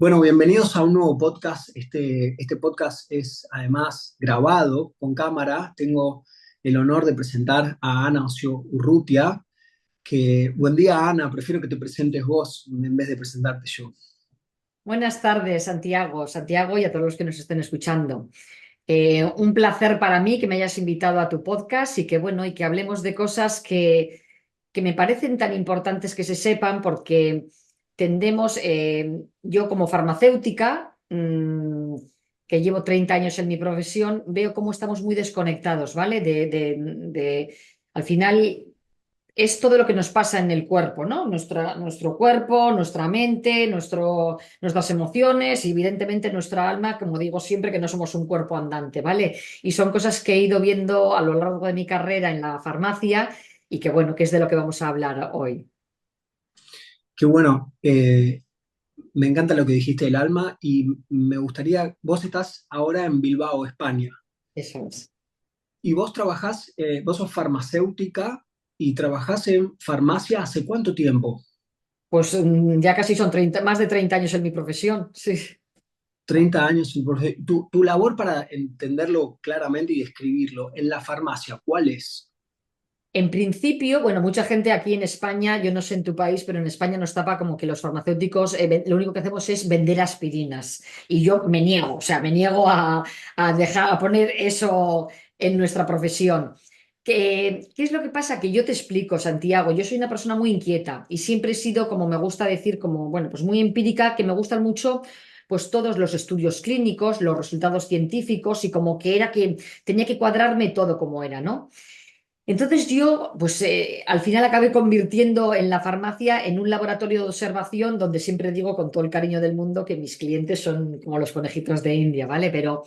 Bueno, bienvenidos a un nuevo podcast. Este podcast es además grabado con cámara. Tengo el honor de presentar a Ana Ocio Urrutia, buen día Ana, prefiero que te presentes vos en vez de presentarte yo. Buenas tardes, Santiago, Santiago y a todos los que nos estén escuchando. Un placer para mí que me hayas invitado a tu podcast y que bueno, y que hablemos de cosas que me parecen tan importantes que se sepan porque tendemos, yo como farmacéutica, que llevo 30 años en mi profesión, veo cómo estamos muy desconectados, ¿vale? Al final es todo lo que nos pasa en el cuerpo, ¿no? Nuestro cuerpo, nuestra mente, nuestras emociones y evidentemente nuestra alma, como digo siempre, que no somos un cuerpo andante, ¿vale? Y son cosas que he ido viendo a lo largo de mi carrera en la farmacia y que bueno, que es de lo que vamos a hablar hoy. Qué bueno, me encanta lo que dijiste del alma y me gustaría, vos estás ahora en Bilbao, España, Eso es. y vos trabajás, vos sos farmacéutica y trabajás en farmacia ¿hace cuánto tiempo? Pues ya casi son 30, más de 30 años en mi profesión, sí. 30 años. Tu labor para entenderlo claramente y describirlo en la farmacia, ¿cuál es? En principio, bueno, mucha gente aquí en España, yo no sé en tu país, pero en España nos tapa como que los farmacéuticos lo único que hacemos es vender aspirinas. Y yo me niego, o sea, me niego a dejar, a poner eso en nuestra profesión. ¿Qué es lo que pasa? Que yo te explico, Santiago, yo soy una persona muy inquieta y siempre he sido, como me gusta decir, como, bueno, pues muy empírica, que me gustan mucho pues todos los estudios clínicos, los resultados científicos y como que era que tenía que cuadrarme todo como era, ¿no? Entonces yo, pues al final acabé convirtiendo en la farmacia en un laboratorio de observación donde siempre digo con todo el cariño del mundo que mis clientes son como los conejitos de India, ¿vale? Pero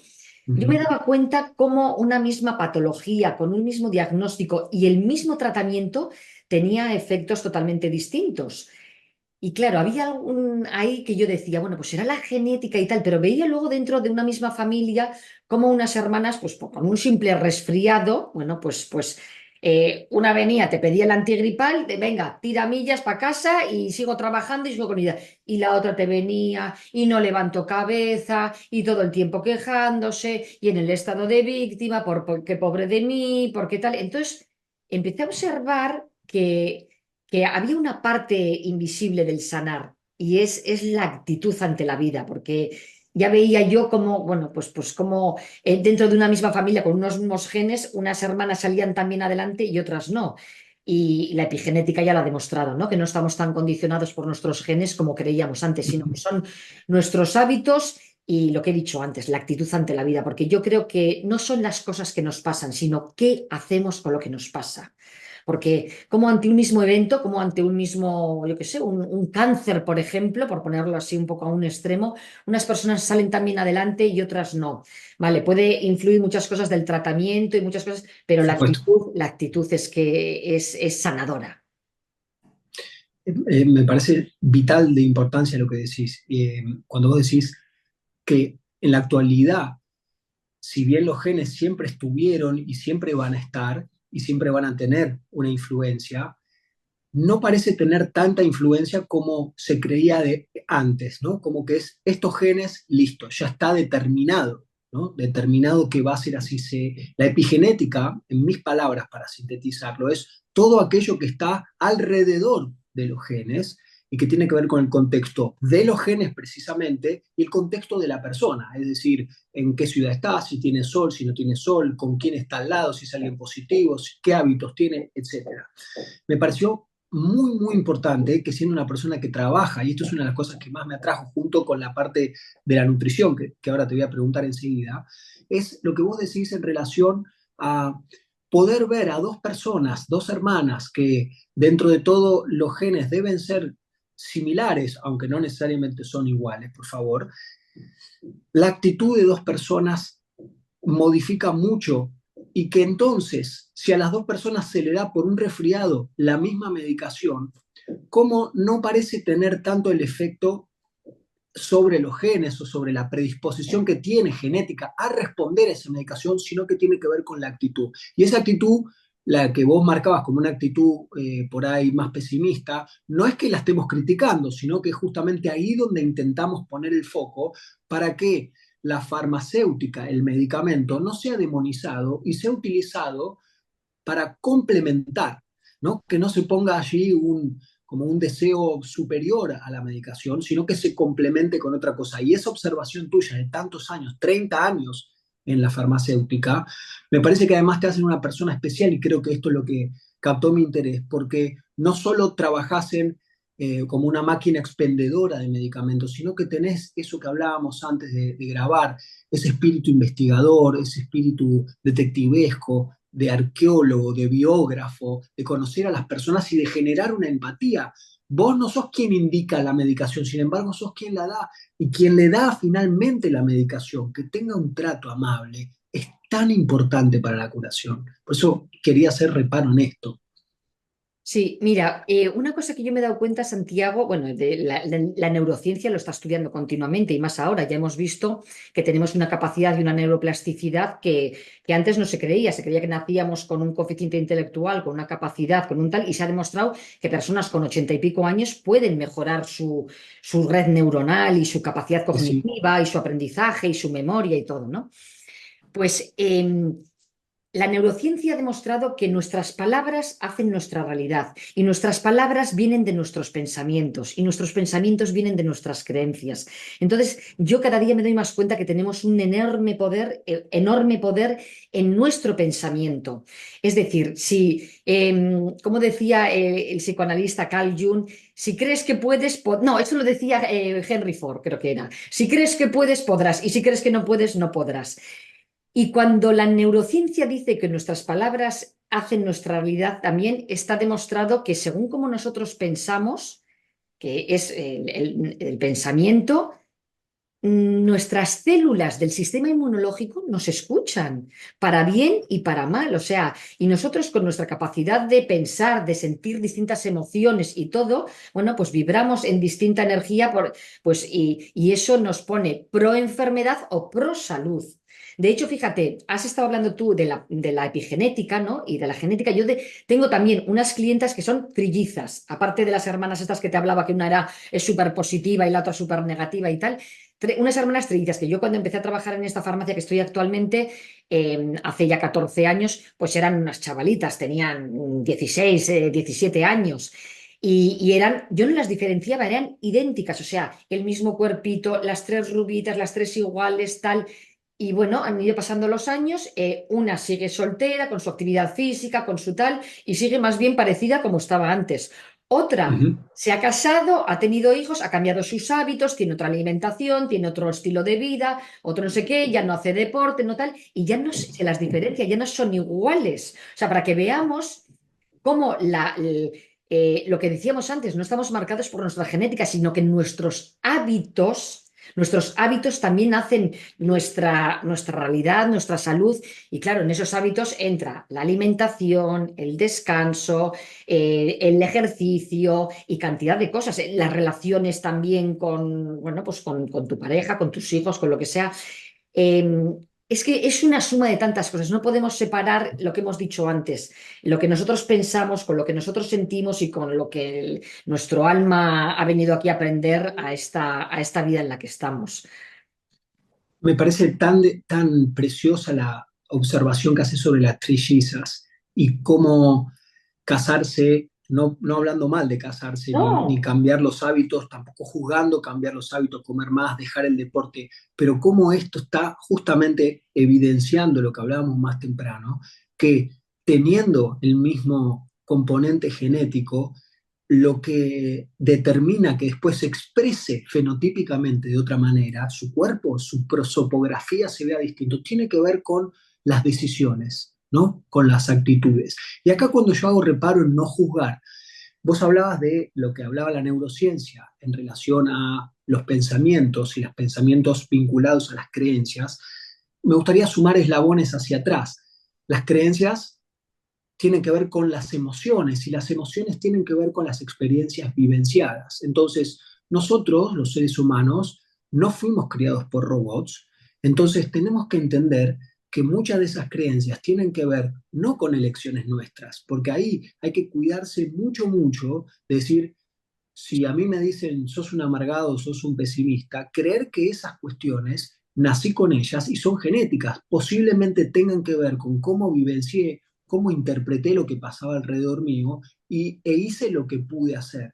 yo me Ujú. daba cuenta cómo una misma patología, con un mismo diagnóstico y el mismo tratamiento tenía efectos totalmente distintos. Y claro, había algún ahí que yo decía, bueno, pues será la genética y tal, pero veía luego dentro de una misma familia como unas hermanas, pues con un simple resfriado, bueno, una venía, te pedía el antigripal, de venga, tira millas para casa y sigo trabajando y sigo con ella. Y la otra te venía y no levantó cabeza y todo el tiempo quejándose y en el estado de víctima, qué pobre de mí, por qué tal. Entonces empecé a observar que había una parte invisible del sanar y es la actitud ante la vida, porque ya veía yo como, bueno, pues como dentro de una misma familia con unos mismos genes, unas hermanas salían también adelante y otras no. Y la epigenética ya lo ha demostrado, ¿no? Que no estamos tan condicionados por nuestros genes como creíamos antes, sino que son nuestros hábitos y lo que he dicho antes, la actitud ante la vida, porque yo creo que no son las cosas que nos pasan, sino qué hacemos con lo que nos pasa. Porque como ante un mismo evento, como ante un mismo, yo qué sé, un cáncer, por ejemplo, por ponerlo así un poco a un extremo, unas personas salen también adelante y otras no. Vale, puede influir muchas cosas del tratamiento y muchas cosas, pero Por supuesto. la actitud es que es sanadora. Me parece vital de importancia lo que decís. Cuando vos decís que en la actualidad, si bien los genes siempre estuvieron y siempre van a estar y siempre van a tener una influencia, no parece tener tanta influencia como se creía de antes, ¿no? Como que es estos genes, listo, ya está determinado, ¿no? Determinado que va a ser así. La epigenética, en mis palabras para sintetizarlo, es todo aquello que está alrededor de los genes y que tiene que ver con el contexto de los genes precisamente y el contexto de la persona, es decir, en qué ciudad está, si tiene sol, si no tiene sol, con quién está al lado, si es alguien positivo, qué hábitos tiene, etcétera. Me pareció muy, muy importante que siendo una persona que trabaja, y esto es una de las cosas que más me atrajo junto con la parte de la nutrición, que ahora te voy a preguntar enseguida, es lo que vos decís en relación a poder ver a dos personas, dos hermanas, que dentro de todo los genes deben ser similares, aunque no necesariamente son iguales, por favor, la actitud de dos personas modifica mucho y que entonces, si a las dos personas se le da por un resfriado la misma medicación, ¿cómo no parece tener tanto el efecto sobre los genes o sobre la predisposición que tiene genética a responder a esa medicación, sino que tiene que ver con la actitud? Y esa actitud la que vos marcabas como una actitud por ahí más pesimista, no es que la estemos criticando, sino que es justamente ahí donde intentamos poner el foco para que la farmacéutica, el medicamento, no sea demonizado y sea utilizado para complementar, ¿no? Que no se ponga allí como un deseo superior a la medicación, sino que se complemente con otra cosa. Y esa observación tuya de tantos años, 30 años en la farmacéutica, me parece que además te hacen una persona especial y creo que esto es lo que captó mi interés, porque no solo trabajás como una máquina expendedora de medicamentos, sino que tenés eso que hablábamos antes de grabar, ese espíritu investigador, ese espíritu detectivesco, de arqueólogo, de biógrafo, de conocer a las personas y de generar una empatía. Vos no sos quien indica la medicación, sin embargo, sos quien la da y quien le da finalmente la medicación, que tenga un trato amable, es tan importante para la curación. Por eso quería hacer reparo en esto. Sí, mira, una cosa que yo me he dado cuenta, Santiago, bueno, la neurociencia lo está estudiando continuamente y más ahora. Ya hemos visto que tenemos una capacidad y una neuroplasticidad que antes no se creía que nacíamos con un coeficiente intelectual, con una capacidad, con un tal, y se ha demostrado que personas con 80 y pico años pueden mejorar su red neuronal y su capacidad Sí. cognitiva y su aprendizaje y su memoria y todo, ¿no? Pues la neurociencia ha demostrado que nuestras palabras hacen nuestra realidad y nuestras palabras vienen de nuestros pensamientos y nuestros pensamientos vienen de nuestras creencias. Entonces, yo cada día me doy más cuenta que tenemos un enorme poder en nuestro pensamiento. Es decir, si, como decía el psicoanalista Carl Jung, si crees que puedes, no, eso lo decía Henry Ford, creo que era. Si crees que puedes, podrás, y si crees que no puedes, no podrás. Y cuando la neurociencia dice que nuestras palabras hacen nuestra realidad, también está demostrado que según como nosotros pensamos, que es el pensamiento, nuestras células del sistema inmunológico nos escuchan, para bien y para mal. O sea, y nosotros con nuestra capacidad de pensar, de sentir distintas emociones y todo, bueno, pues vibramos en distinta energía, pues, y eso nos pone pro enfermedad o pro salud. De hecho, fíjate, has estado hablando tú de la epigenética, ¿no? Y de la genética. Tengo también unas clientas que son trillizas, aparte de las hermanas estas que te hablaba, que una es súper positiva y la otra súper negativa y tal. Unas hermanas trillizas que yo cuando empecé a trabajar en esta farmacia que estoy actualmente, hace ya 14 años, pues eran unas chavalitas, tenían 16, 17 años. Y eran, yo no las diferenciaba, eran idénticas, o sea, el mismo cuerpito, las tres rubitas, las tres iguales, tal. Y bueno, han ido pasando los años, una sigue soltera, con su actividad física, con su tal, y sigue más bien parecida como estaba antes. Otra Ujú. se ha casado, ha tenido hijos, ha cambiado sus hábitos, tiene otra alimentación, tiene otro estilo de vida, otro no sé qué, ya no hace deporte, no tal, y ya no se las diferencia, ya no son iguales. O sea, para que veamos cómo lo que decíamos antes, no estamos marcados por nuestra genética, sino que nuestros hábitos también hacen nuestra realidad, nuestra salud. Y claro, en esos hábitos entra la alimentación, el descanso, el ejercicio y cantidad de cosas. Las relaciones también con, bueno, pues con tu pareja, con tus hijos, con lo que sea. Es que es una suma de tantas cosas. No podemos separar lo que hemos dicho antes, lo que nosotros pensamos con lo que nosotros sentimos y con lo que nuestro alma ha venido aquí a aprender a esta vida en la que estamos. Me parece tan preciosa la observación que hace sobre las trillizas y cómo casarse, no hablando mal de casarse, ni No. cambiar los hábitos, tampoco juzgando cambiar los hábitos, comer más, dejar el deporte, pero cómo esto está justamente evidenciando lo que hablábamos más temprano, que teniendo el mismo componente genético, lo que determina que después se exprese fenotípicamente de otra manera, su cuerpo, su prosopografía se vea distinto, tiene que ver con las decisiones, ¿no? Con las actitudes. Y acá cuando yo hago reparo en no juzgar, vos hablabas de lo que hablaba la neurociencia en relación a los pensamientos y los pensamientos vinculados a las creencias, me gustaría sumar eslabones hacia atrás. Las creencias tienen que ver con las emociones y las emociones tienen que ver con las experiencias vivenciadas. Entonces, nosotros, los seres humanos, no fuimos criados por robots, entonces tenemos que entender que muchas de esas creencias tienen que ver no con elecciones nuestras, porque ahí hay que cuidarse mucho, mucho de decir, si a mí me dicen sos un amargado, sos un pesimista, creer que esas cuestiones nací con ellas y son genéticas, posiblemente tengan que ver con cómo vivencié, cómo interpreté lo que pasaba alrededor mío e hice lo que pude hacer.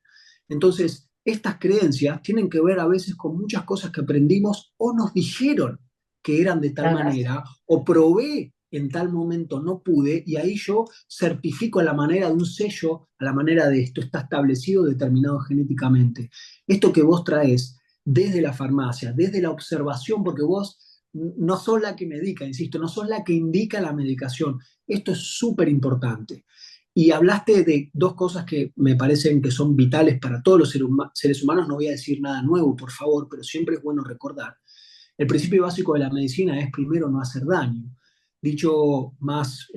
Entonces, estas creencias tienen que ver a veces con muchas cosas que aprendimos o nos dijeron que eran de tal manera, o probé en tal momento no pude, y ahí yo certifico a la manera de un sello, a la manera de esto está establecido, determinado genéticamente. Esto que vos traes desde la farmacia, desde la observación, porque vos no sos la que medica, insisto, no sos la que indica la medicación. Esto es súper importante. Y hablaste de dos cosas que me parecen que son vitales para todos los seres humanos. No voy a decir nada nuevo, por favor, pero siempre es bueno recordar. El principio básico de la medicina es primero no hacer daño. Dicho más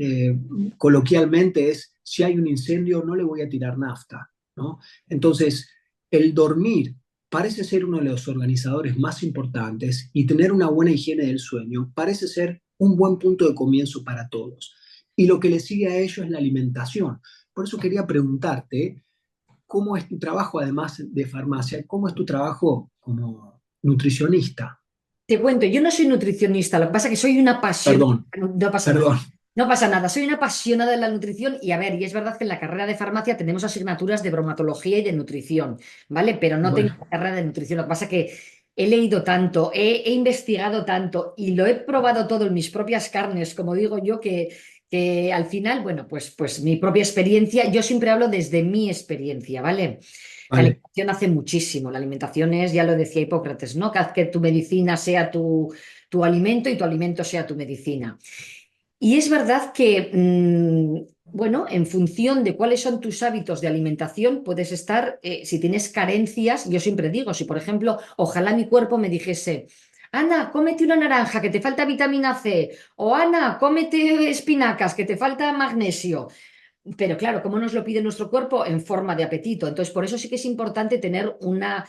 coloquialmente es, si hay un incendio no le voy a tirar nafta, ¿no? Entonces, el dormir parece ser uno de los organizadores más importantes y tener una buena higiene del sueño parece ser un buen punto de comienzo para todos. Y lo que le sigue a ello es la alimentación. Por eso quería preguntarte, ¿cómo es tu trabajo, además de farmacia? ¿Cómo es tu trabajo como nutricionista? Te cuento, yo no soy nutricionista, lo que pasa es que soy una apasionada, Perdón, no pasa nada. perdón. No pasa nada, soy una apasionada de la nutrición y a ver, y es verdad que en la carrera de farmacia tenemos asignaturas de bromatología y de nutrición, ¿vale? Pero no tengo Bueno, carrera de nutrición, lo que pasa es que he leído tanto, he investigado tanto y lo he probado todo en mis propias carnes, como digo yo, que al final, bueno, pues mi propia experiencia, yo siempre hablo desde mi experiencia, ¿vale? La vale. alimentación hace muchísimo, la alimentación es, ya lo decía Hipócrates, ¿no? Que haz que tu medicina sea tu alimento y tu alimento sea tu medicina. Y es verdad que, bueno, en función de cuáles son tus hábitos de alimentación, puedes estar, si tienes carencias, yo siempre digo, si por ejemplo, ojalá mi cuerpo me dijese, Ana, cómete una naranja que te falta vitamina C, o Ana, cómete espinacas que te falta magnesio. Pero claro, ¿cómo nos lo pide nuestro cuerpo? En forma de apetito. Entonces, por eso sí que es importante tener una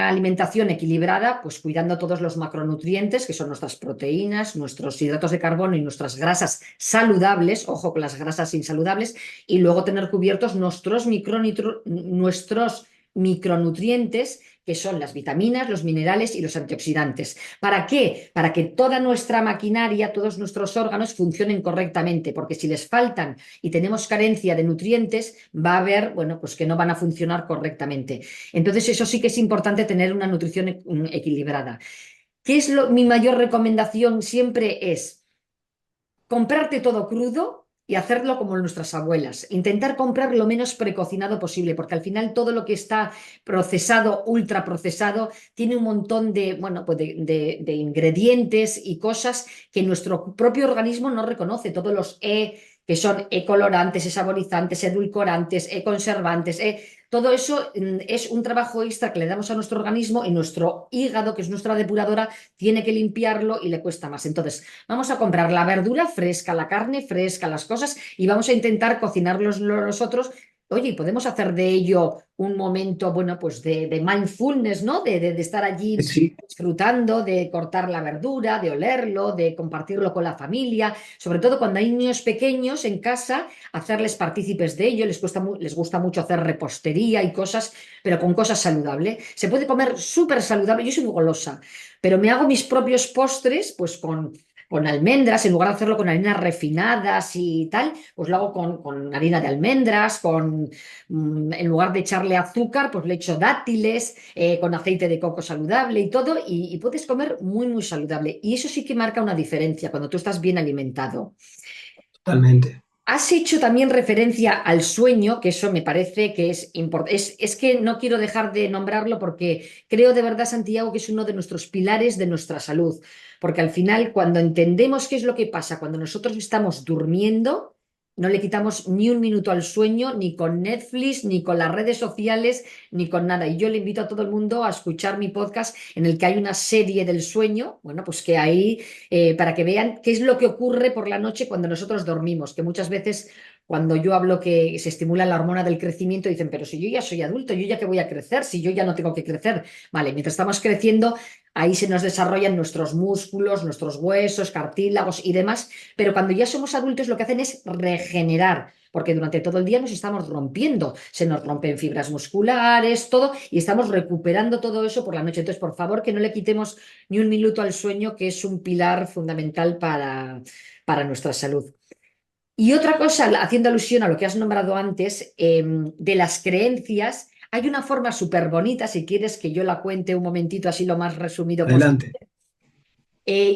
alimentación equilibrada, pues cuidando todos los macronutrientes, que son nuestras proteínas, nuestros hidratos de carbono y nuestras grasas saludables, ojo con las grasas insaludables, y luego tener cubiertos nuestros micronutrientes, que son las vitaminas, los minerales y los antioxidantes. ¿Para qué? Para que toda nuestra maquinaria, todos nuestros órganos funcionen correctamente, porque si les faltan y tenemos carencia de nutrientes, va a haber, bueno, pues que no van a funcionar correctamente. Entonces, eso sí que es importante tener una nutrición equilibrada. ¿Qué es mi mayor recomendación siempre? Es comprarte todo crudo y hacerlo como nuestras abuelas. Intentar comprar lo menos precocinado posible, porque al final todo lo que está procesado, ultra procesado, tiene un montón de, bueno, pues de ingredientes y cosas que nuestro propio organismo no reconoce. Todos los que son colorantes, saborizantes, edulcorantes, conservantes, todo eso es un trabajo extra que le damos a nuestro organismo y nuestro hígado, que es nuestra depuradora, tiene que limpiarlo y le cuesta más. Entonces, vamos a comprar la verdura fresca, la carne fresca, las cosas y vamos a intentar cocinarlos nosotros. Oye, y podemos hacer de ello un momento, bueno, pues de mindfulness, ¿no? De estar allí Sí, disfrutando, de cortar la verdura, de olerlo, de compartirlo con la familia, sobre todo cuando hay niños pequeños en casa, hacerles partícipes de ello, les gusta mucho hacer repostería y cosas, pero con cosas saludables. Se puede comer súper saludable, yo soy muy golosa, pero me hago mis propios postres, pues con almendras, en lugar de hacerlo con harinas refinadas y tal, pues lo hago con harina de almendras, en lugar de echarle azúcar, pues le echo dátiles, con aceite de coco saludable y todo, y puedes comer muy, muy saludable. Y eso sí que marca una diferencia cuando tú estás bien alimentado. totalmente. Has hecho también referencia al sueño, que eso me parece que es importante. Es que no quiero dejar de nombrarlo porque creo de verdad, Santiago, que es uno de nuestros pilares de nuestra salud. Porque al final, cuando entendemos qué es lo que pasa cuando nosotros estamos durmiendo, no le quitamos ni un minuto al sueño, ni con Netflix, ni con las redes sociales, ni con nada. Y yo le invito a todo el mundo a escuchar mi podcast en el que hay una serie del sueño, bueno, pues que ahí para que vean qué es lo que ocurre por la noche cuando nosotros dormimos, que muchas veces Cuando yo hablo que se estimula la hormona del crecimiento, dicen, pero si yo ya soy adulto, yo ya que voy a crecer, si yo ya no tengo que crecer. Vale, mientras estamos creciendo, ahí se nos desarrollan nuestros músculos, nuestros huesos, cartílagos y demás, pero cuando ya somos adultos lo que hacen es regenerar, porque durante todo el día nos estamos rompiendo, se nos rompen fibras musculares, todo, y estamos recuperando todo eso por la noche. Entonces, por favor, que no le quitemos ni un minuto al sueño, que es un pilar fundamental para nuestra salud. Y otra cosa, haciendo alusión a lo que has nombrado antes, de las creencias, hay una forma súper bonita, si quieres que yo la cuente un momentito así lo más resumido posible. Adelante.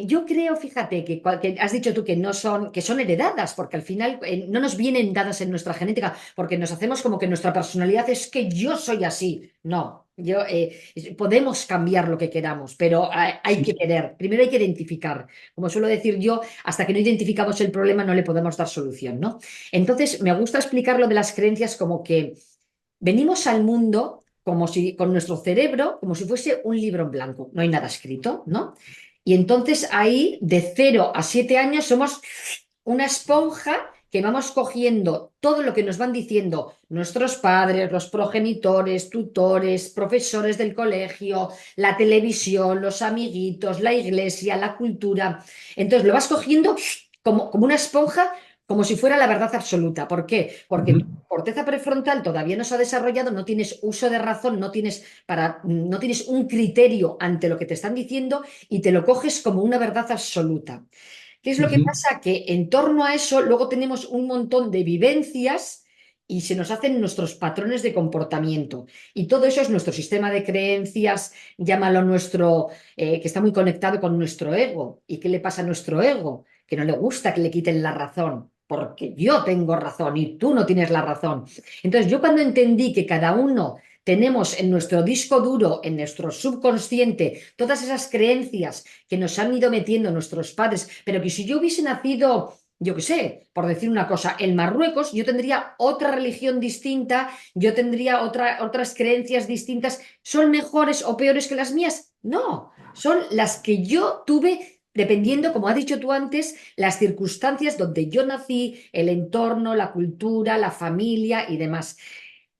Yo creo, fíjate, que has dicho tú que no son, que son heredadas, porque al final no nos vienen dadas en nuestra genética, porque nos hacemos como que nuestra personalidad es que yo soy así. No, podemos cambiar lo que queramos, pero hay que Sí. querer. Primero hay que identificar. Como suelo decir yo, hasta que no identificamos el problema no le podemos dar solución, ¿no? Entonces, me gusta explicar lo de las creencias como que venimos al mundo como si, con nuestro cerebro, como si fuese un libro en blanco, no hay nada escrito, ¿no? Y entonces ahí, de 0 a 7 años, somos una esponja que vamos cogiendo todo lo que nos van diciendo nuestros padres, los progenitores, tutores, profesores del colegio, la televisión, los amiguitos, la iglesia, la cultura. Entonces lo vas cogiendo como una esponja, como si fuera la verdad absoluta. ¿Por qué? Porque Ujú. tu corteza prefrontal todavía no se ha desarrollado, no tienes uso de razón, no tienes un criterio ante lo que te están diciendo y te lo coges como una verdad absoluta. ¿Qué es lo que Ujú. pasa? Que en torno a eso luego tenemos un montón de vivencias y se nos hacen nuestros patrones de comportamiento. Y todo eso es nuestro sistema de creencias, llámalo nuestro, que está muy conectado con nuestro ego. ¿Y qué le pasa a nuestro ego? Que no le gusta que le quiten la razón, porque yo tengo razón y tú no tienes la razón. Entonces, yo cuando entendí que cada uno tenemos en nuestro disco duro, en nuestro subconsciente, todas esas creencias que nos han ido metiendo nuestros padres, pero que si yo hubiese nacido, yo qué sé, por decir una cosa, en Marruecos, yo tendría otra religión distinta, yo tendría otras creencias distintas. ¿Son mejores o peores que las mías? No, son las que yo tuve. Dependiendo, como has dicho tú antes, las circunstancias donde yo nací, el entorno, la cultura, la familia y demás.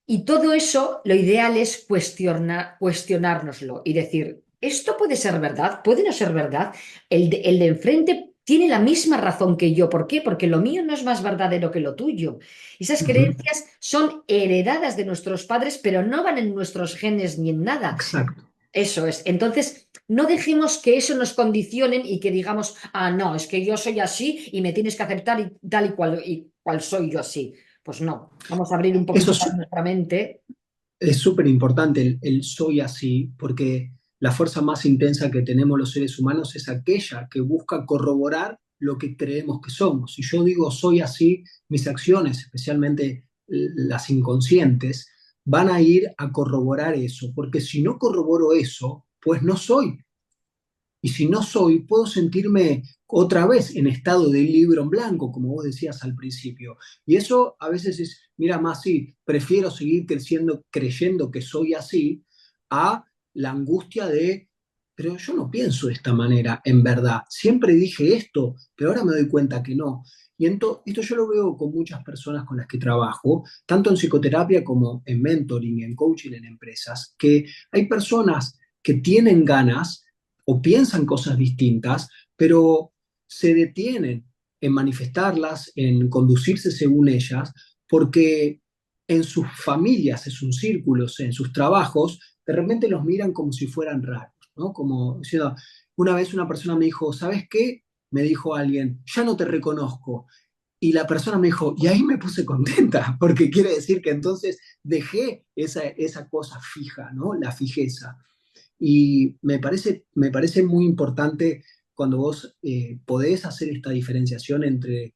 Y todo eso, lo ideal es cuestionárnoslo y decir, ¿esto puede ser verdad? ¿Puede no ser verdad? El de enfrente tiene la misma razón que yo. ¿Por qué? Porque lo mío no es más verdadero que lo tuyo. Esas Ujú. creencias son heredadas de nuestros padres, pero no van en nuestros genes ni en nada. Exacto. Eso es. Entonces, no dejemos que eso nos condicionen y que digamos, ah, no, es que yo soy así y me tienes que aceptar y tal y cual soy yo así. Pues no, vamos a abrir un Eso poquito más nuestra mente. es súper importante el soy así, porque la fuerza más intensa que tenemos los seres humanos es aquella que busca corroborar lo que creemos que somos. Si yo digo soy así, mis acciones, especialmente las inconscientes, van a ir a corroborar eso, porque si no corroboro eso, pues no soy. Y si no soy, puedo sentirme otra vez en estado de libro en blanco, como vos decías al principio. Y eso a veces es, mira, más sí, prefiero seguir creciendo creyendo que soy así, a la angustia de, pero yo no pienso de esta manera, en verdad. Siempre dije esto, pero ahora me doy cuenta que no. Y esto yo lo veo con muchas personas con las que trabajo, tanto en psicoterapia como en mentoring, en coaching, en empresas, que hay personas que tienen ganas o piensan cosas distintas, pero se detienen en manifestarlas, en conducirse según ellas, porque en sus familias, en sus círculos, en sus trabajos, de repente los miran como si fueran raros, ¿no? Como diciendo, una vez una persona me dijo, ¿sabes qué? Me dijo alguien, ya no te reconozco. Y la persona me dijo, y ahí me puse contenta, porque quiere decir que entonces dejé esa cosa fija, ¿no? La fijeza. Y me parece muy importante cuando vos podés hacer esta diferenciación entre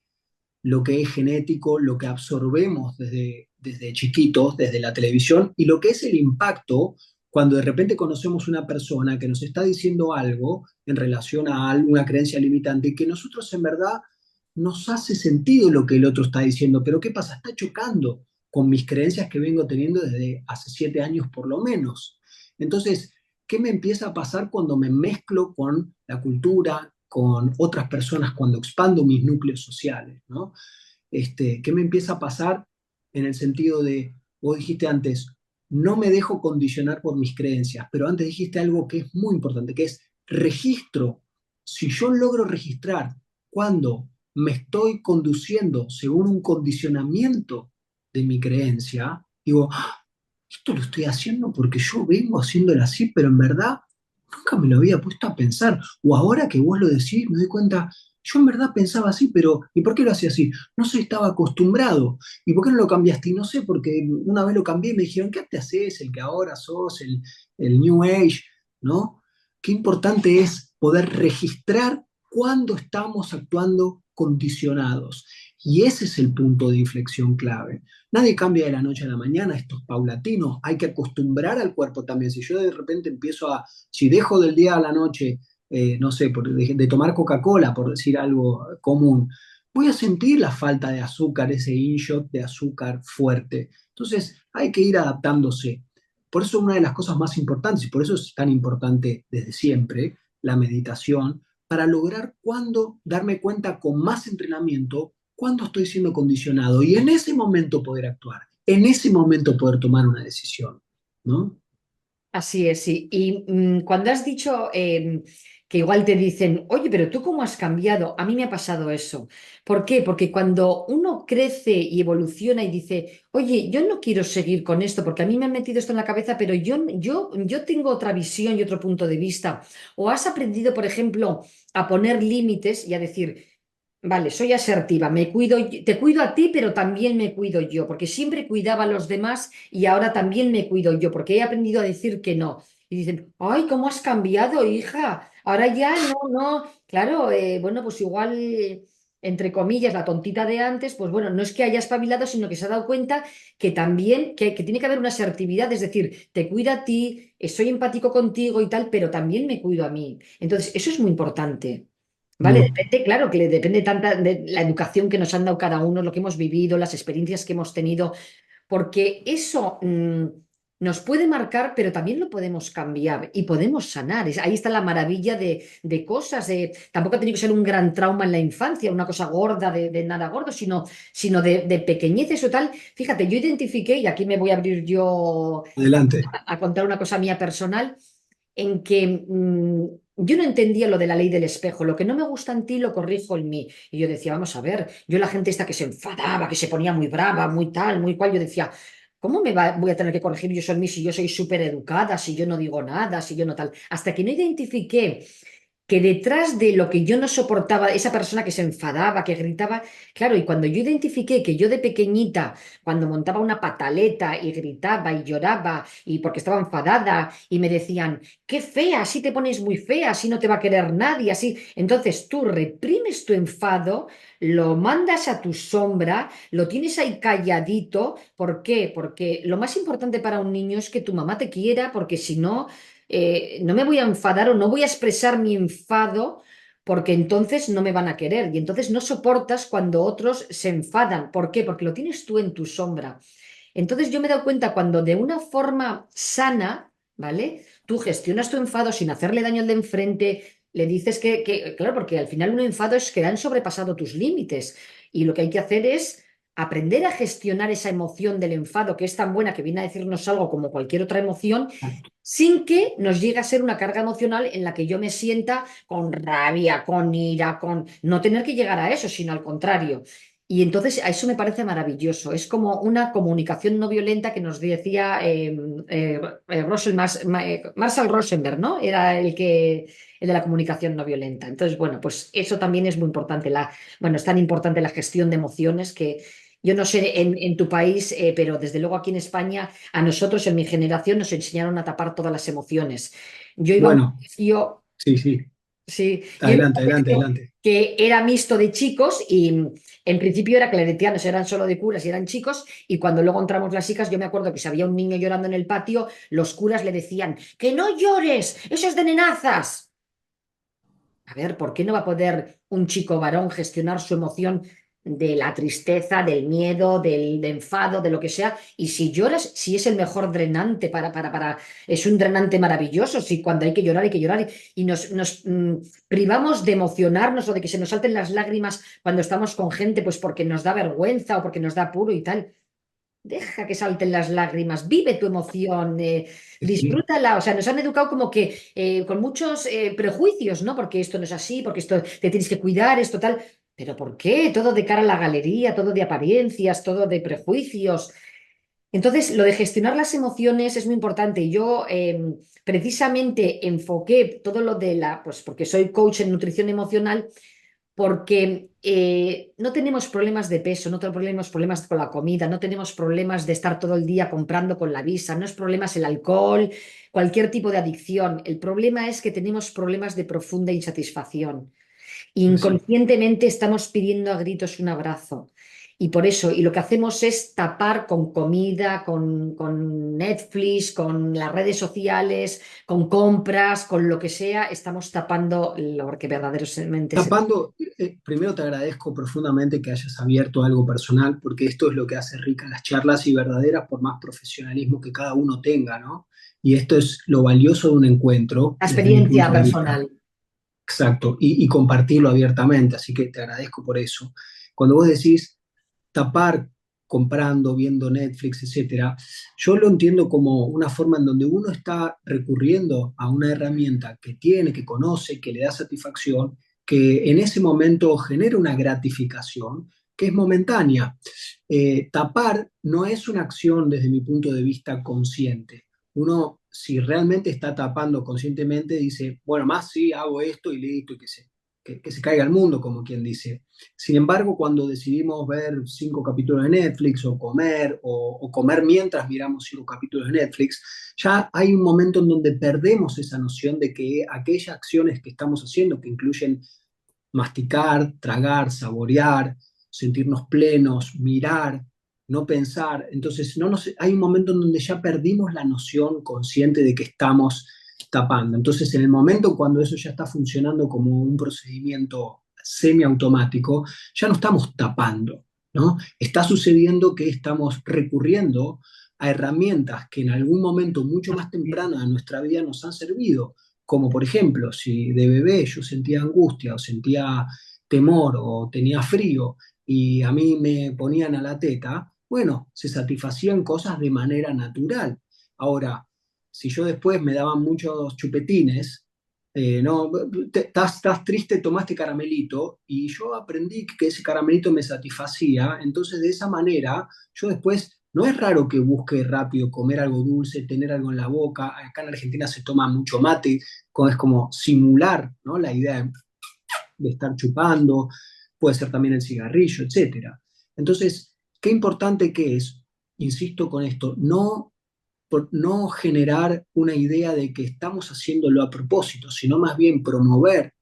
lo que es genético, lo que absorbemos desde chiquitos, desde la televisión, y lo que es el impacto cuando de repente conocemos una persona que nos está diciendo algo en relación a alguna creencia limitante que nosotros en verdad nos hace sentido lo que el otro está diciendo, pero ¿qué pasa? Está chocando con mis creencias que vengo teniendo desde hace 7 años por lo menos. Entonces, ¿qué me empieza a pasar cuando me mezclo con la cultura, con otras personas, cuando expando mis núcleos sociales, ¿no? ¿Qué me empieza a pasar en el sentido de, vos dijiste antes, no me dejo condicionar por mis creencias, pero antes dijiste algo que es muy importante, que es registro. Si yo logro registrar cuando me estoy conduciendo según un condicionamiento de mi creencia, digo, "Ah, esto lo estoy haciendo porque yo vengo haciéndolo así, pero en verdad nunca me lo había puesto a pensar. O ahora que vos lo decís, me doy cuenta, yo en verdad pensaba así, pero ¿y por qué lo hacía así? No sé, estaba acostumbrado. ¿Y por qué no lo cambiaste? Y no sé, porque una vez lo cambié y me dijeron, ¿qué te haces? El que ahora sos, el New Age, ¿no? Qué importante es poder registrar cuándo estamos actuando condicionados. Y ese es el punto de inflexión clave. Nadie cambia de la noche a la mañana, esto es paulatino, hay que acostumbrar al cuerpo también. Si yo de repente empiezo a, si dejo del día a la noche, no sé, de tomar Coca-Cola, por decir algo común, voy a sentir la falta de azúcar, ese in-shot de azúcar fuerte. Entonces hay que ir adaptándose. Por eso una de las cosas más importantes, y por eso es tan importante desde siempre, la meditación, para lograr cuándo darme cuenta con más entrenamiento cuándo estoy siendo condicionado y en ese momento poder actuar, en ese momento poder tomar una decisión, ¿no? Así es, sí. Y cuando has dicho que igual te dicen, oye, pero tú cómo has cambiado, a mí me ha pasado eso. ¿Por qué? Porque cuando uno crece y evoluciona y dice, oye, yo no quiero seguir con esto porque a mí me han metido esto en la cabeza, pero yo tengo otra visión y otro punto de vista. O has aprendido, por ejemplo, a poner límites y a decir, vale, soy asertiva, me cuido, te cuido a ti, pero también me cuido yo, porque siempre cuidaba a los demás y ahora también me cuido yo, porque he aprendido a decir que no. Y dicen, ay, ¿cómo has cambiado, hija? Ahora ya no. Claro, bueno, pues igual, entre comillas, la tontita de antes, pues bueno, no es que haya espabilado, sino que se ha dado cuenta que también, que tiene que haber una asertividad, es decir, te cuido a ti, soy empático contigo y tal, pero también me cuido a mí. Entonces, eso es muy importante. Vale, Mm. depende, claro, que le depende tanta de la educación que nos han dado cada uno, lo que hemos vivido, las experiencias que hemos tenido, porque eso nos puede marcar, pero también lo podemos cambiar y podemos sanar. Ahí está la maravilla de cosas. Tampoco ha tenido que ser un gran trauma en la infancia, una cosa gorda de nada gordo, sino de pequeñeces o tal. Fíjate, yo identifiqué, y aquí me voy a abrir yo Adelante. a contar una cosa mía personal en que yo no entendía lo de la ley del espejo. Lo que no me gusta en ti lo corrijo en mí. Y yo decía, vamos a ver, yo la gente esta que se enfadaba, que se ponía muy brava, muy tal, muy cual, yo decía, ¿cómo voy a tener que corregir yo eso en mí si yo soy súper educada, si yo no digo nada, si yo no tal? Hasta que no identifiqué que detrás de lo que yo no soportaba, esa persona que se enfadaba, que gritaba, claro, y cuando yo identifiqué que yo de pequeñita, cuando montaba una pataleta y gritaba y lloraba, y porque estaba enfadada, y me decían, qué fea, así te pones muy fea, así no te va a querer nadie, así, entonces tú reprimes tu enfado, lo mandas a tu sombra, lo tienes ahí calladito, ¿por qué? Porque lo más importante para un niño es que tu mamá te quiera, porque si no no me voy a enfadar o no voy a expresar mi enfado porque entonces no me van a querer y entonces no soportas cuando otros se enfadan. ¿Por qué? Porque lo tienes tú en tu sombra. Entonces yo me he dado cuenta cuando de una forma sana, ¿vale? Tú gestionas tu enfado sin hacerle daño al de enfrente, le dices claro, porque al final un enfado es que han sobrepasado tus límites y lo que hay que hacer es aprender a gestionar esa emoción del enfado que es tan buena que viene a decirnos algo como cualquier otra emoción sin que nos llegue a ser una carga emocional en la que yo me sienta con rabia, con ira, con no tener que llegar a eso, sino al contrario. Y entonces a eso me parece maravilloso. Es como una comunicación no violenta que nos decía Marshall Rosenberg, ¿no? Era el de la comunicación no violenta. Entonces, bueno, pues eso también es muy importante. Bueno, es tan importante la gestión de emociones que yo no sé en tu país, pero desde luego aquí en España a nosotros en mi generación nos enseñaron a tapar todas las emociones. Yo iba a un Bueno, colegio, sí, sí. sí, yo iba a un Adelante, adelante, colegio adelante. que era mixto de chicos y en principio era claretianos, eran solo de curas y eran chicos y cuando luego entramos las chicas yo me acuerdo que si había un niño llorando en el patio, los curas le decían, que no llores, eso es de nenazas. A ver, ¿por qué no va a poder un chico varón gestionar su emoción? de la tristeza, del miedo, del enfado, de lo que sea. Y si lloras, si es el mejor drenante es un drenante maravilloso, si cuando hay que llorar y nos privamos de emocionarnos o de que se nos salten las lágrimas cuando estamos con gente, pues porque nos da vergüenza o porque nos da apuro y tal. Deja que salten las lágrimas, vive tu emoción, Sí. disfrútala. O sea, nos han educado como que con muchos prejuicios, ¿no? Porque esto no es así, porque esto te tienes que cuidar, esto tal. ¿Pero por qué? Todo de cara a la galería, todo de apariencias, todo de prejuicios. Entonces, lo de gestionar las emociones es muy importante. Y yo precisamente enfoqué todo lo de pues porque soy coach en nutrición emocional, porque no tenemos problemas de peso, no tenemos problemas con la comida, no tenemos problemas de estar todo el día comprando con la visa, no es problemas el alcohol, cualquier tipo de adicción. El problema es que tenemos problemas de profunda insatisfacción. Exacto. Inconscientemente estamos pidiendo a gritos un abrazo. Y por eso, y lo que hacemos es tapar con comida, con Netflix, con las redes sociales, con compras, con lo que sea, estamos tapando lo que verdaderamente es. Tapando, primero te agradezco profundamente que hayas abierto algo personal, porque esto es lo que hace ricas las charlas y verdaderas por más profesionalismo que cada uno tenga, ¿no? Y esto es lo valioso de un encuentro, La desde mi experiencia punto de vista. personal. Exacto, y compartirlo abiertamente, así que te agradezco por eso. Cuando vos decís tapar comprando, viendo Netflix, etcétera, yo lo entiendo como una forma en donde uno está recurriendo a una herramienta que tiene, que conoce, que le da satisfacción, que en ese momento genera una gratificación que es momentánea. Tapar no es una acción desde mi punto de vista consciente. Uno, si realmente está tapando conscientemente, dice, bueno, más sí, hago esto y listo, y que se caiga el mundo, como quien dice. Sin embargo, cuando decidimos ver 5 capítulos de Netflix o comer mientras miramos 5 capítulos de Netflix, ya hay un momento en donde perdemos esa noción de que aquellas acciones que estamos haciendo, que incluyen masticar, tragar, saborear, sentirnos plenos, mirar, no pensar. Entonces, hay un momento en donde ya perdimos la noción consciente de que estamos tapando. Entonces, en el momento cuando eso ya está funcionando como un procedimiento semiautomático, ya no estamos tapando, ¿no? Está sucediendo que estamos recurriendo a herramientas que en algún momento mucho más temprano de nuestra vida nos han servido, como por ejemplo, si de bebé yo sentía angustia o sentía temor o tenía frío y a mí me ponían a la teta, bueno, se satisfacían cosas de manera natural. Ahora, si yo después me daban muchos chupetines, no, estás triste, tomaste caramelito, y yo aprendí que ese caramelito me satisfacía, entonces de esa manera yo después, no es raro que busque rápido comer algo dulce, tener algo en la boca. Acá en Argentina se toma mucho mate, es como simular, ¿no? La idea de estar chupando, puede ser también el cigarrillo, etcétera. Entonces, qué importante que es, insisto con esto, no generar una idea de que estamos haciéndolo a propósito, sino más bien promover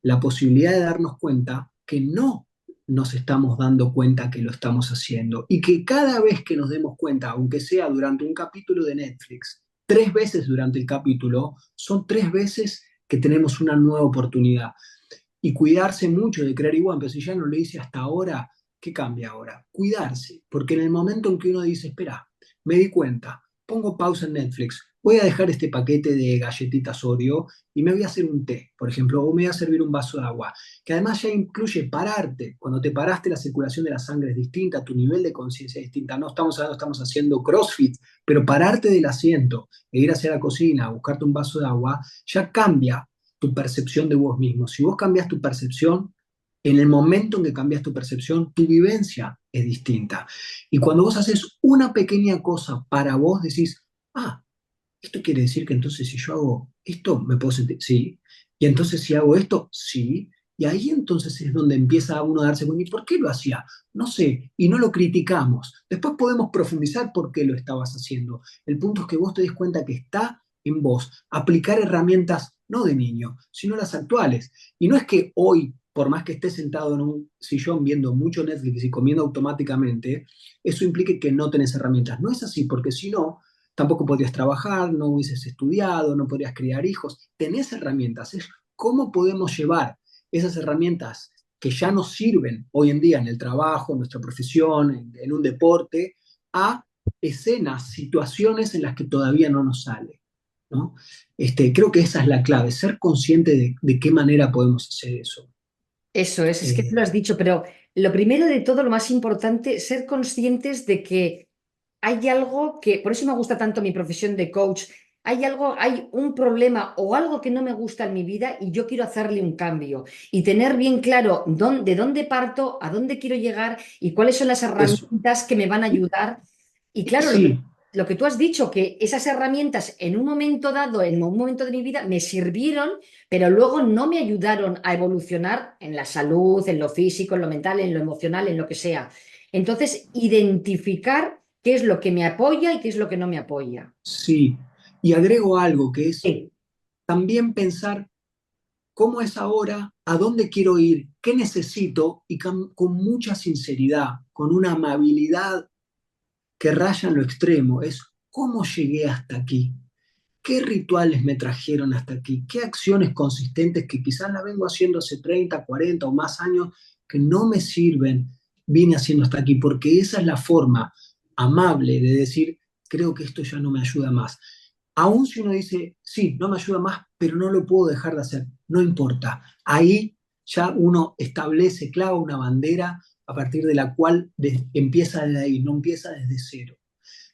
la posibilidad de darnos cuenta que no nos estamos dando cuenta que lo estamos haciendo y que cada vez que nos demos cuenta, aunque sea durante un capítulo de Netflix, 3 veces durante el capítulo, son 3 veces que tenemos una nueva oportunidad. Y cuidarse mucho de creer igual, pero si ya no lo hice hasta ahora, ¿qué cambia ahora? Cuidarse, porque en el momento en que uno dice, espera, me di cuenta, pongo pausa en Netflix, voy a dejar este paquete de galletitas Oreo y me voy a hacer un té, por ejemplo, o me voy a servir un vaso de agua, que además ya incluye pararte. Cuando te paraste, la circulación de la sangre es distinta, tu nivel de conciencia es distinta. No estamos hablando, estamos haciendo CrossFit, pero pararte del asiento e ir hacia la cocina, buscarte un vaso de agua, ya cambia tu percepción de vos mismo. Si vos cambias tu percepción, en el momento en que cambias tu percepción, tu vivencia es distinta. Y cuando vos haces una pequeña cosa para vos, decís, ah, esto quiere decir que entonces si yo hago esto, me puedo sentir, sí. Y entonces si hago esto, sí. Y ahí entonces es donde empieza uno a darse cuenta, ¿y por qué lo hacía? No sé, y no lo criticamos. Después podemos profundizar por qué lo estabas haciendo. El punto es que vos te des cuenta que está en vos aplicar herramientas no de niño, sino las actuales. Y no es que hoy, por más que estés sentado en un sillón viendo mucho Netflix y comiendo automáticamente, eso implique que no tenés herramientas. No es así, porque si no, tampoco podrías trabajar, no hubieses estudiado, no podrías criar hijos. Tenés herramientas. Es cómo podemos llevar esas herramientas que ya nos sirven hoy en día en el trabajo, en nuestra profesión, en un deporte, a escenas, situaciones en las que todavía no nos sale, ¿no? Creo que esa es la clave, ser consciente de qué manera podemos hacer eso. Eso es que tú lo Eh, has dicho, pero lo primero de todo, lo más importante, ser conscientes de que hay algo que, por eso me gusta tanto mi profesión de coach, hay algo, hay un problema o algo que no me gusta en mi vida y yo quiero hacerle un cambio y tener bien claro de dónde parto, a dónde quiero llegar y cuáles son las eso. herramientas que me van a ayudar. Y claro, Sí, lo que tú has dicho, que esas herramientas en un momento dado, en un momento de mi vida, me sirvieron, pero luego no me ayudaron a evolucionar en la salud, en lo físico, en lo mental, en lo emocional, en lo que sea. Entonces, identificar qué es lo que me apoya y qué es lo que no me apoya. sí. Y agrego algo que es Sí, también pensar cómo es ahora, a dónde quiero ir, qué necesito y con mucha sinceridad, con una amabilidad que raya en lo extremo, es cómo llegué hasta aquí, qué rituales me trajeron hasta aquí, qué acciones consistentes que quizás las vengo haciendo hace 30, 40 o más años que no me sirven, vine haciendo hasta aquí, porque esa es la forma amable de decir, creo que esto ya no me ayuda más. Aún si uno dice, sí, no me ayuda más, pero no lo puedo dejar de hacer, no importa. Ahí ya uno establece, clava una bandera a partir de la cual empieza de ahí, no empieza desde cero.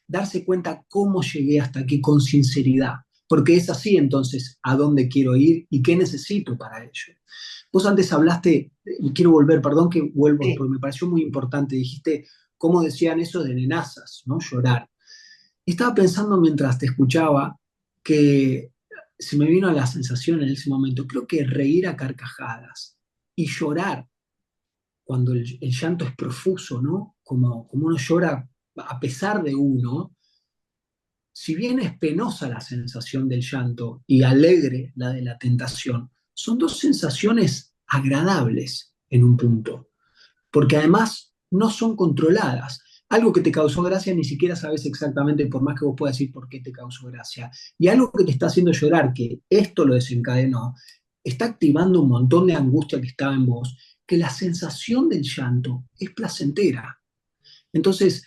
Darse cuenta cómo llegué hasta aquí con sinceridad, porque es así entonces a dónde quiero ir y qué necesito para ello. Vos antes hablaste, y quiero volver, perdón que vuelvo, sí. porque me pareció muy importante, dijiste cómo decían eso de nenazas, ¿no? Llorar. Estaba pensando mientras te escuchaba que se me vino la sensación en ese momento, creo que reír a carcajadas y llorar cuando el llanto es profuso, ¿no? Como uno llora a pesar de uno, si bien es penosa la sensación del llanto y alegre la de la tentación, son dos sensaciones agradables en un punto, porque además no son controladas. Algo que te causó gracia ni siquiera sabes exactamente, por más que vos puedas decir por qué te causó gracia. Y algo que te está haciendo llorar, que esto lo desencadenó, está activando un montón de angustia que estaba en vos, que la sensación del llanto es placentera. Entonces,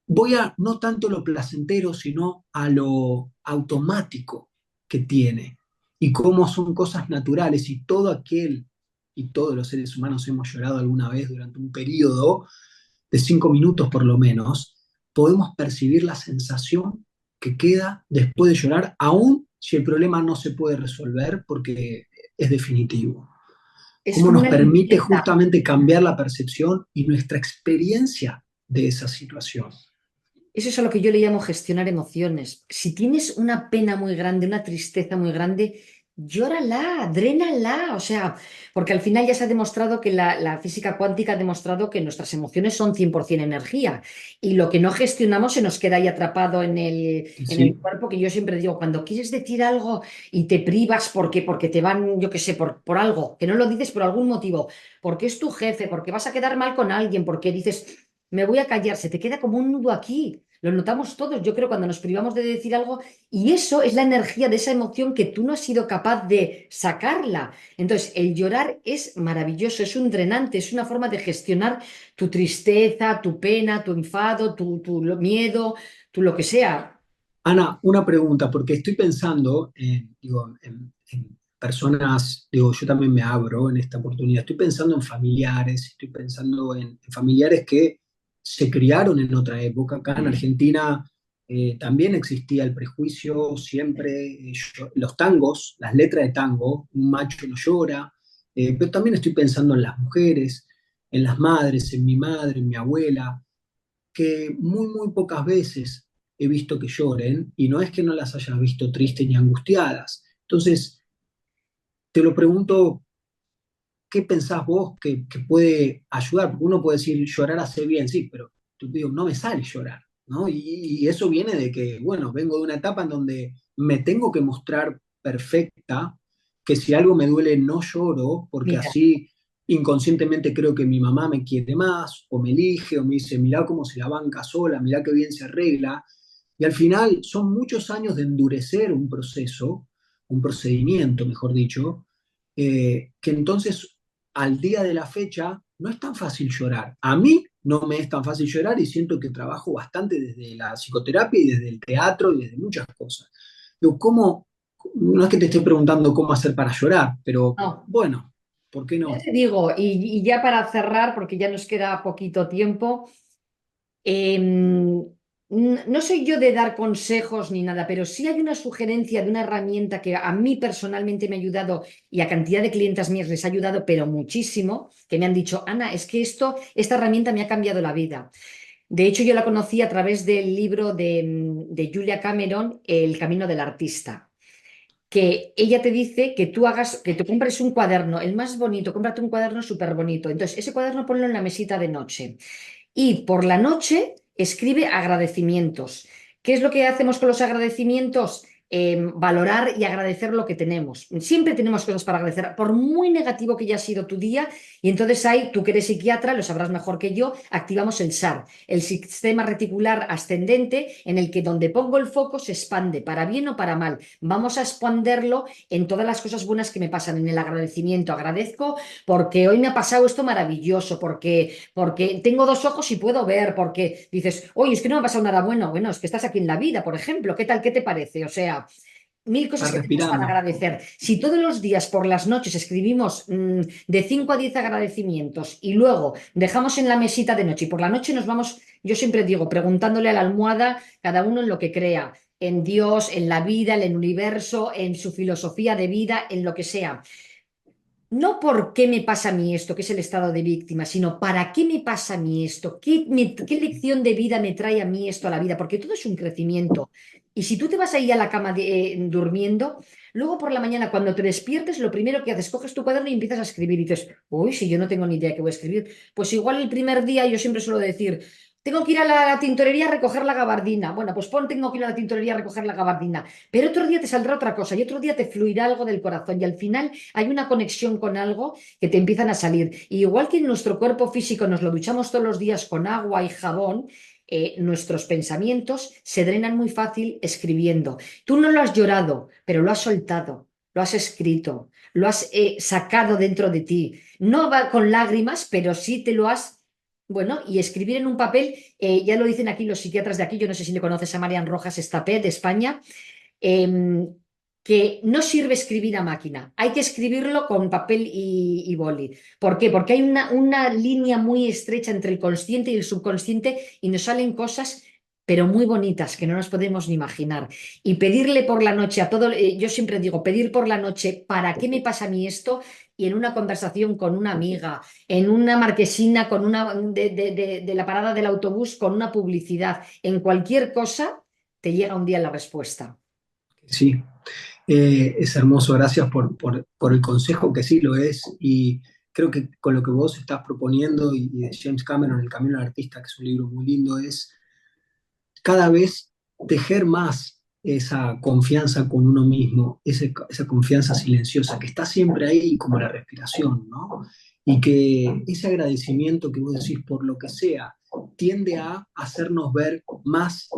voy a no tanto lo placentero, sino a lo automático que tiene y cómo son cosas naturales y todo aquel y todos los seres humanos hemos llorado alguna vez durante un periodo de 5 minutos por lo menos, podemos percibir la sensación que queda después de llorar, aun si el problema no se puede resolver porque es definitivo. Es Cómo como nos una permite limpieza. justamente cambiar la percepción y nuestra experiencia de esa situación. Eso es a lo que yo le llamo gestionar emociones. Si tienes una pena muy grande, una tristeza muy grande, llórala, drénala. O sea, porque al final ya se ha demostrado que la física cuántica ha demostrado que nuestras emociones son 100% energía y lo que no gestionamos se nos queda ahí atrapado en el Sí, cuerpo, que yo siempre digo, cuando quieres decir algo y te privas porque te van, yo qué sé, por algo, que no lo dices por algún motivo, porque es tu jefe, porque vas a quedar mal con alguien, porque dices me voy a callar, se te queda como un nudo aquí. Lo notamos todos, yo creo, cuando nos privamos de decir algo, y eso es la energía de esa emoción que tú no has sido capaz de sacarla. Entonces, el llorar es maravilloso, es un drenante, es una forma de gestionar tu tristeza, tu pena, tu enfado, tu miedo, tu lo que sea. Ana, una pregunta, porque estoy pensando digo, en personas, digo, yo también me abro en esta oportunidad, estoy pensando en familiares, estoy pensando en familiares que se criaron en otra época. Acá en Argentina también existía el prejuicio, siempre los tangos, las letras de tango, un macho no llora, pero también estoy pensando en las mujeres, en las madres, en mi madre, en mi abuela que muy, muy pocas veces he visto que lloren y no es que no las hayas visto tristes ni angustiadas. Entonces, te lo pregunto, ¿qué pensás vos que puede ayudar? Porque uno puede decir, llorar hace bien, sí, pero tú digo, no me sale llorar, ¿no? Y eso viene de que, bueno, vengo de una etapa en donde me tengo que mostrar perfecta, que si algo me duele no lloro, porque Mira, así inconscientemente creo que mi mamá me quiere más, o me elige, o me dice, mirá cómo se la banca sola, mirá qué bien se arregla. Y al final son muchos años de endurecer un proceso, un procedimiento, mejor dicho, que entonces al día de la fecha no es tan fácil llorar. A mí no me es tan fácil llorar y siento que trabajo bastante desde la psicoterapia y desde el teatro y desde muchas cosas. Digo, ¿cómo? No es que te esté preguntando cómo hacer para llorar, pero No, bueno, ¿por qué ya no? te digo, y ya para cerrar, porque ya nos queda poquito tiempo, no soy yo de dar consejos ni nada, pero sí hay una sugerencia de una herramienta que a mí personalmente me ha ayudado y a cantidad de clientas mías les ha ayudado, pero muchísimo, que me han dicho, Ana, es que esta herramienta me ha cambiado la vida. De hecho, yo la conocí a través del libro de Julia Cameron, El camino del artista, que ella te dice que tú hagas, que te compres un cuaderno, el más bonito, cómprate un cuaderno súper bonito. Entonces, ese cuaderno ponlo en la mesita de noche. Y por la noche escribe agradecimientos. ¿Qué es lo que hacemos con los agradecimientos? Valorar y agradecer lo que tenemos. Siempre tenemos cosas para agradecer, por muy negativo que haya sido tu día. Y entonces ahí, tú que eres psiquiatra, lo sabrás mejor que yo, activamos el SAR, el sistema reticular ascendente, en el que donde pongo el foco se expande, para bien o para mal. Vamos a expanderlo en todas las cosas buenas que me pasan, en el agradecimiento. Agradezco porque hoy me ha pasado esto maravilloso, porque tengo dos ojos y puedo ver, porque dices, oye, es que no me ha pasado nada bueno. Bueno, es que estás aquí en la vida, por ejemplo. ¿Qué tal? ¿Qué te parece? O sea, mil cosas Estás que tenemos para respirando. agradecer. Si todos los días por las noches escribimos de 5 a 10 agradecimientos y luego dejamos en la mesita de noche y por la noche nos vamos, yo siempre digo, preguntándole a la almohada, cada uno en lo que crea, en Dios, en la vida, en el universo, en su filosofía de vida, en lo que sea. No por qué me pasa a mí esto, que es el estado de víctima, sino para qué me pasa a mí esto, qué lección de vida me trae a mí esto a la vida, porque todo es un crecimiento. Y si tú te vas ahí a la cama durmiendo, luego por la mañana cuando te despiertes, lo primero que haces, coges tu cuaderno y empiezas a escribir y dices, uy, si yo no tengo ni idea qué voy a escribir, pues igual el primer día yo siempre suelo decir, tengo que ir a la tintorería a recoger la gabardina. Bueno, pues pon, tengo que ir a la tintorería a recoger la gabardina. Pero otro día te saldrá otra cosa y otro día te fluirá algo del corazón y al final hay una conexión con algo que te empiezan a salir. Y igual que en nuestro cuerpo físico nos lo duchamos todos los días con agua y jabón, nuestros pensamientos se drenan muy fácil escribiendo. Tú no lo has llorado, pero lo has soltado, lo has escrito, lo has sacado dentro de ti. No va con lágrimas, pero sí te lo has... Bueno, y escribir en un papel, ya lo dicen aquí los psiquiatras de aquí, yo no sé si le conoces a Marian Rojas Estapé de España, eh, que no sirve escribir a máquina, hay que escribirlo con papel y boli. ¿Por qué? Porque hay una línea muy estrecha entre el consciente y el subconsciente y nos salen cosas, pero muy bonitas, que no nos podemos ni imaginar. Y pedirle por la noche a todo, yo siempre digo, pedir por la noche, ¿para qué me pasa a mí esto? Y en una conversación con una amiga, en una marquesina, con una, de la parada del autobús, con una publicidad, en cualquier cosa, te llega un día la respuesta. Sí, es hermoso, gracias por el consejo, que sí lo es, y creo que con lo que vos estás proponiendo y de James Cameron, El Camino al Artista, que es un libro muy lindo, es cada vez tejer más esa confianza con uno mismo, esa confianza silenciosa que está siempre ahí como la respiración, ¿no? Y que ese agradecimiento que vos decís por lo que sea tiende a hacernos ver más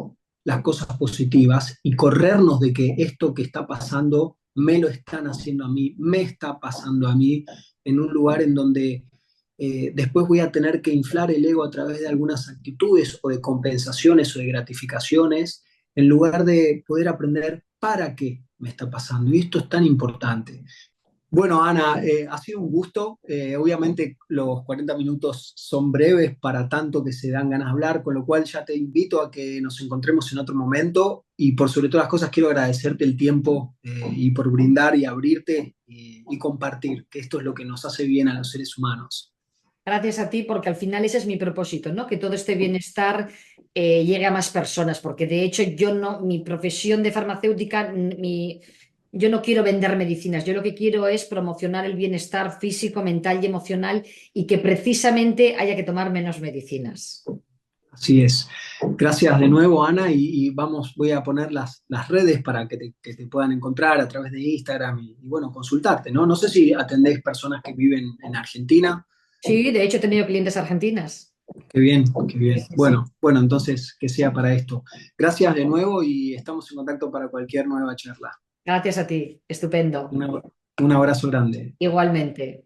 las cosas positivas y corrernos de que esto que está pasando me lo están haciendo a mí, me está pasando a mí, en un lugar en donde después voy a tener que inflar el ego a través de algunas actitudes o de compensaciones o de gratificaciones, en lugar de poder aprender para qué me está pasando. Y esto es tan importante. Bueno, Ana, ha sido un gusto. Obviamente los 40 minutos son breves para tanto que se dan ganas de hablar, con lo cual ya te invito a que nos encontremos en otro momento y por sobre todas las cosas quiero agradecerte el tiempo y por brindar y abrirte y compartir, que esto es lo que nos hace bien a los seres humanos. Gracias a ti, porque al final ese es mi propósito, ¿no? Que todo este bienestar llegue a más personas, porque de hecho yo no, mi profesión de farmacéutica, yo no quiero vender medicinas, yo lo que quiero es promocionar el bienestar físico, mental y emocional y que precisamente haya que tomar menos medicinas. Así es. Gracias de nuevo, Ana, y vamos, voy a poner las redes para que te puedan encontrar a través de Instagram y, bueno, consultarte, ¿no? No sé si atendéis personas que viven en Argentina. Sí, de hecho he tenido clientes argentinas. Qué bien, qué Sí, bien. sí, sí. Bueno, entonces que sea para esto. Gracias de nuevo y estamos en contacto para cualquier nueva charla. Gracias a ti, estupendo. Un abrazo grande. Igualmente.